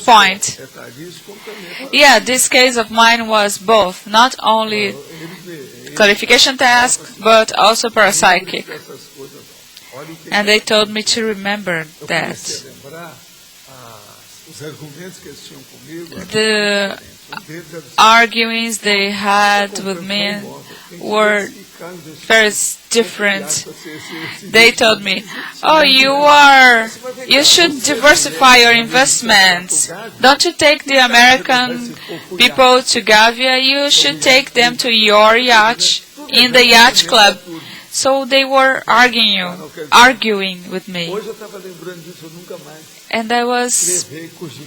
point. Yeah, this case of mine was both, not only clarification task, but also parapsychic. And they told me to remember that. The arguments they had with me were very different. They told me, "Oh, you should diversify your investments. Don't you take the American people to Gavia? You should take them to your yacht in the yacht club." So they were arguing with me. And I was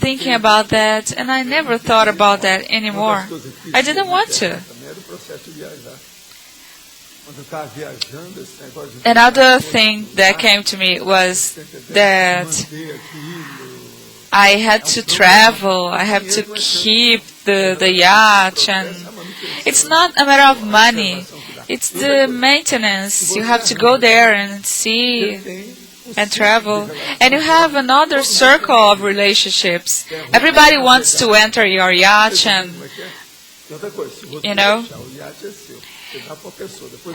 thinking about that, and I never thought about that anymore. I didn't want to. Another thing that came to me was that I had to travel, I had to keep the yacht, and it's not a matter of money, it's the maintenance. You have to go there and see and travel, and you have another circle of relationships. Everybody wants to enter your yacht, and you know,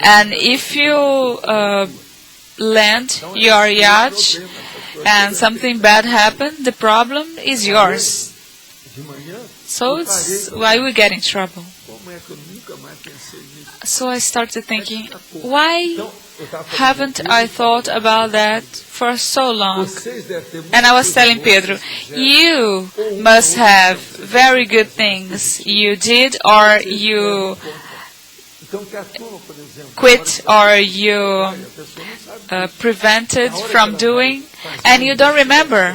and if you land your yacht and something bad happened, the problem is yours. So it's why we get in trouble. So I started thinking, why haven't I thought about that for so long? And I was telling Pedro, you must have very good things you did, or you quit, or you prevented from doing, and you don't remember.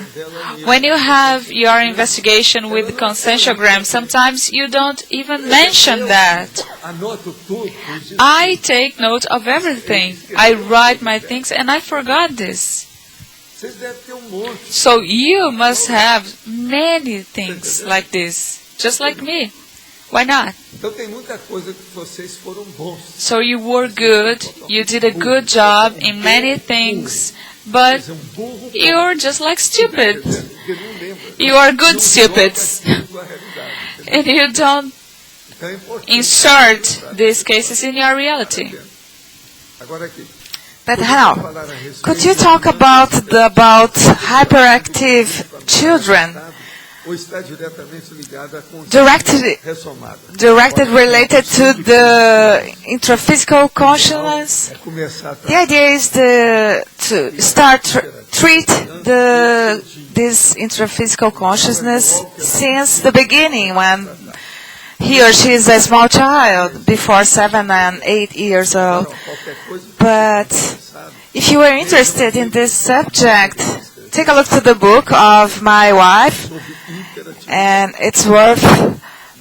When you have your investigation with the conscientiogram, sometimes you don't even mention that. I take note of everything. I write my things, and I forgot this. So you must have many things like this, just like me. Why not? So you were good, you did a good job in many things, but you're just like stupid. You are good stupids. And you don't insert these cases in your reality. But how? Could you talk about hyperactive children? Directed related to the intraphysical consciousness. The idea is to start treat this intraphysical consciousness since the beginning, when he or she is a small child, before 7 and 8 years old. But if you are interested in this subject, take a look to the book of my wife, and it's worth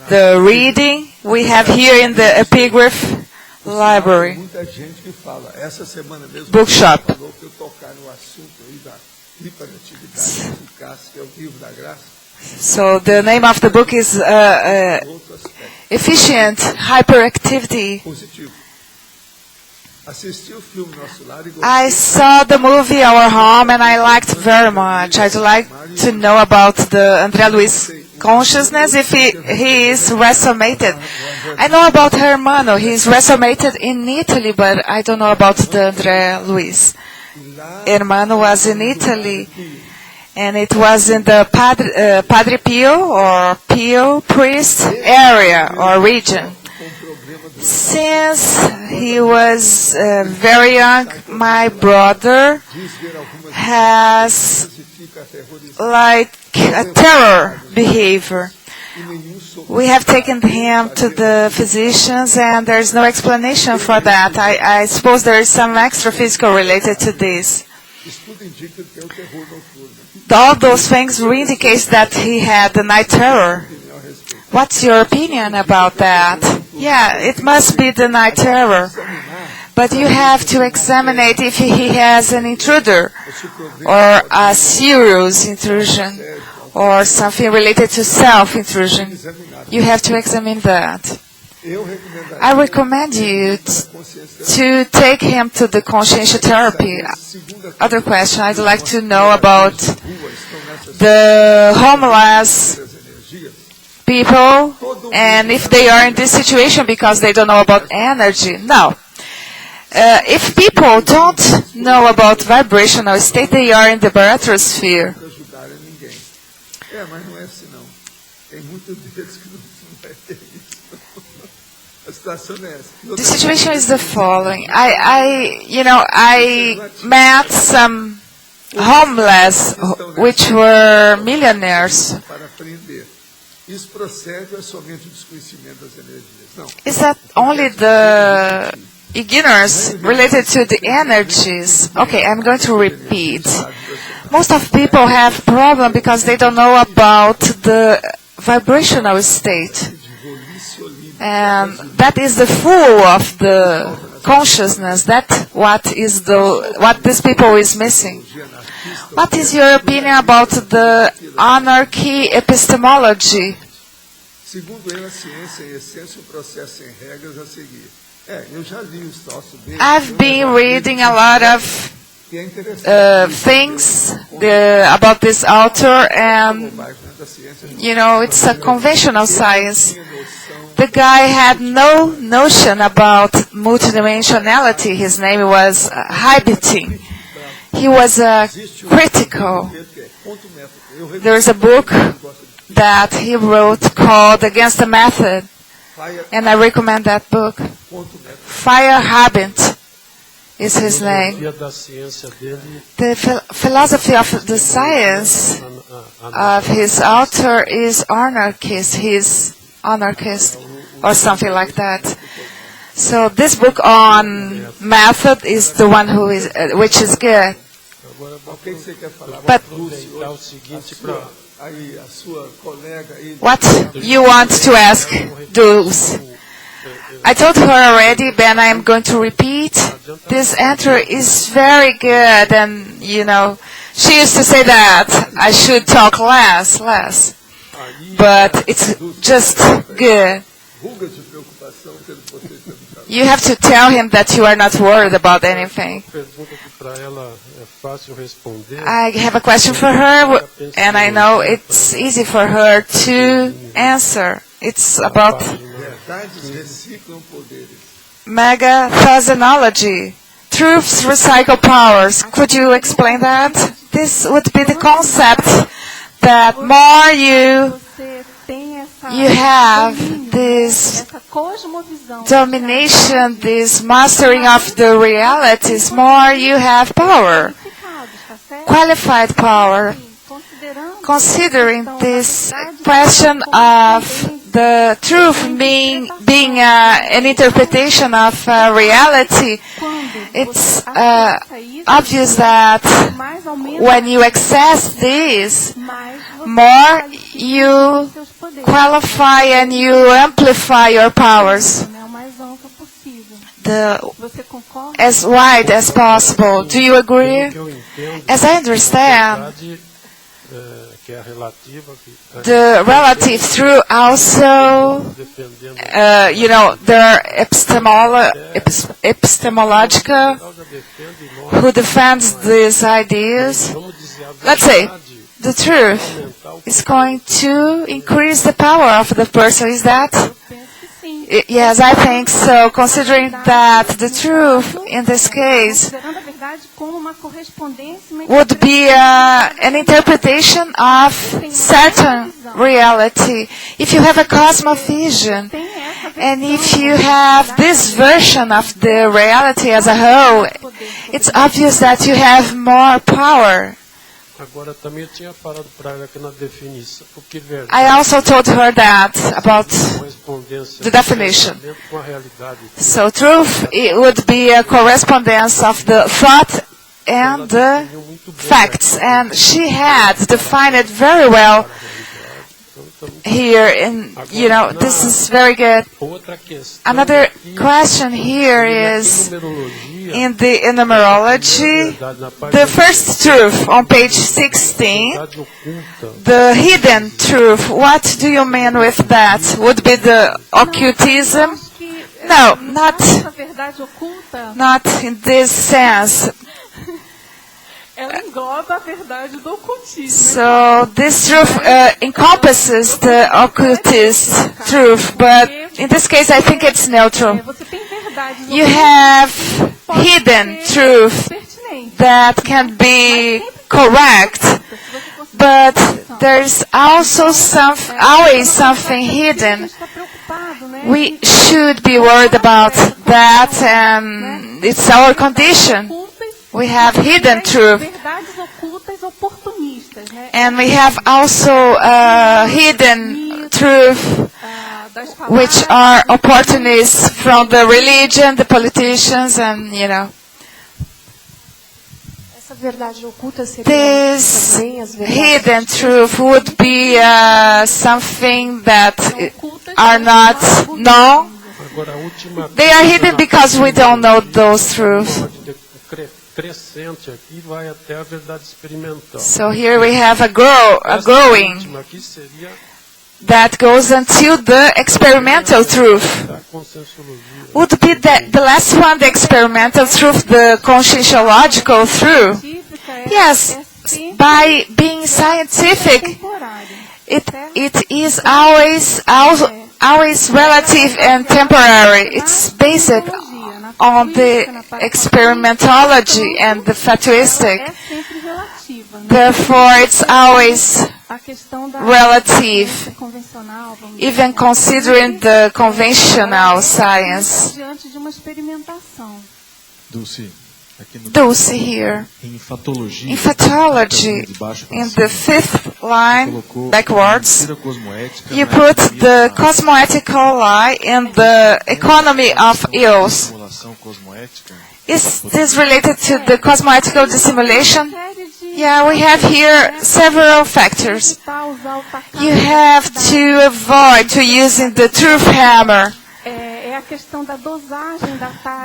the reading. We have here in the Epigraph Library bookshop. So the name of the book is Efficient Hyperactivity. I saw the movie Our Home, and I liked very much. I'd like to know about the André Luiz consciousness, if he is resonated. I know about Hermano. He's resonated in Italy, but I don't know about the André Luiz. Hermano was in Italy, and it was in the Padre Pio, or Pio priest area or region. Since he was very young, my brother has like a terror behavior. We have taken him to the physicians, and there is no explanation for that. I suppose there is some extra-physical related to this. All those things indicate that he had the night terror. What's your opinion about that? Yeah, it must be the night terror. But you have to examine it if he has an intruder, or a serious intrusion, or something related to self-intrusion. You have to examine that. I recommend you to take him to the consciential therapy. Other question, I'd like to know about the homeless people, and if they are in this situation because they don't know about energy. No. If people don't know about vibrational state, they are in the barotrosphere. The situation is the following. I met some homeless which were millionaires. Is that only the ignorance related to the energies? Okay, I'm going to repeat. Most of people have problem because they don't know about the vibrational state. And that is the full of the consciousness. That's what these people is missing. What is your opinion about the anarchy epistemology? I've been reading a lot of things about this author, and it's a conventional science. The guy had no notion about multidimensionality. His name was Heibeting. He was critical. There's a book that he wrote called Against the Method, and I recommend that book. Feyerabend is his name. The philosophy of the science of his author is anarchist. He's anarchist or something like that. So this book on method is the one which is good. But what you want to ask, Dulce? I told her already, but I am going to repeat. This answer is very good, and she used to say that I should talk less, but it's just good. You have to tell him that you are not worried about anything. I have a question for her, and I know it's easy for her to answer. It's about megathosenology. Truths recycle powers. Could you explain that? This would be the concept that more you have this domination, this mastering of the realities, more you have power, qualified power. Considering this question of the truth being an interpretation of reality, it's obvious that when you access this, more you qualify and you amplify your powers as wide as possible. Do you agree? As I understand, the relative through also, there are epistemological who defends these ideas. Let's say the truth is going to increase the power of the person. Is that? Yes, I think so, considering that the truth in this case would be an interpretation of certain reality. If you have a cosmovision, and if you have this version of the reality as a whole, it's obvious that you have more power. I also told her that about the definition. So truth, it would be a correspondence of the thought and the facts, and she had defined it very well here. And this is very good. Another question here is in the numerology, the first truth on page 16, the hidden truth. What do you mean with that? Would be the occultism? No, not in this sense. ela engloba a verdade do ocultismo. So this truth encompasses the occultist truth, but in this case I think it's neutral. Você tem verdades You have hidden truth that can be correct, but there's also always something hidden. We should be worried about that, and it's our condition. We have hidden truth, and we have also hidden truth, which are opportunists from the religion, the politicians, and this hidden truth would be something that are not known. They are hidden because we don't know those truths. So here we have a growing that goes until the experimental truth. Would be the last one, the experimental truth, the conscientiological truth? Yes, by being scientific, it is always relative and temporary. It's based on the experimentology and the fatalistic. Therefore, it's always relative, even considering the conventional science. Dulce here. In fatology, in the fifth line backwards, you put the cosmoetical lie in the economy of ills. Is this related to the cosmoetical dissimulation? Yeah, we have here several factors. You have to avoid using the truth hammer.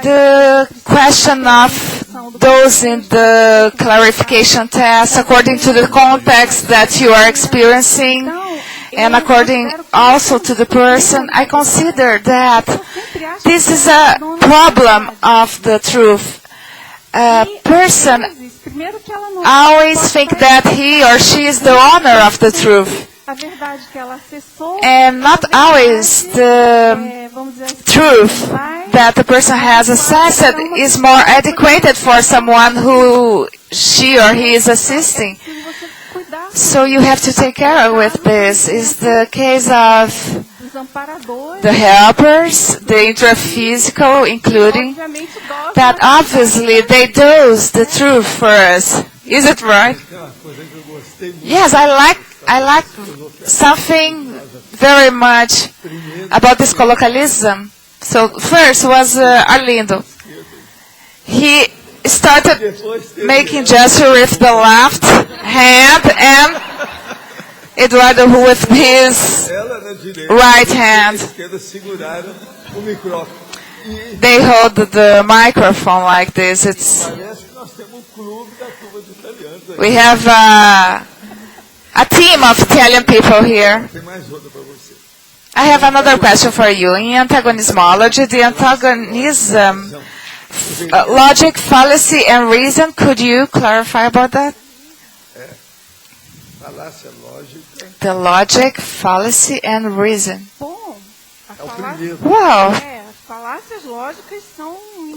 The question of dosing the clarification test according to the context that you are experiencing and according also to the person. I consider that this is a problem of the truth. A person always think that he or she is the owner of the truth. And not always the truth that the person has assessed is more adequate for someone who she or he is assisting. So you have to take care with this. Is the case of the helpers, the intraphysical, including that obviously they dose the truth for us. Is it right? Yes, I like something very much about this colloquialism. So first was Arlindo. He started making gesture with the left hand and Eduardo with his right hand. They hold the microphone like this. We have a team of Italian people here. I have another question for you. In antagonismology, the antagonism, logic, fallacy, and reason, could you clarify about that? The logic, fallacy, and reason. Well,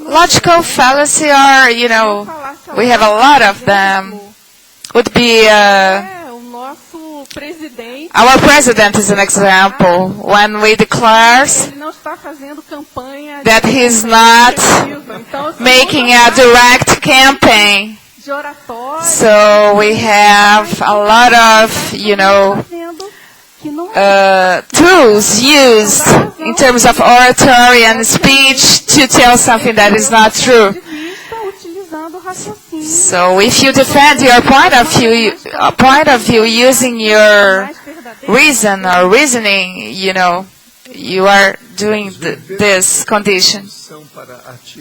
logical fallacy are, we have a lot of them. Would be our president is an example. When we declare that he's not making a direct campaign. So we have a lot of, tools used in terms of oratory and speech to tell something that is not true. So if you defend your point of view using your reason or reasoning, you are doing this condition.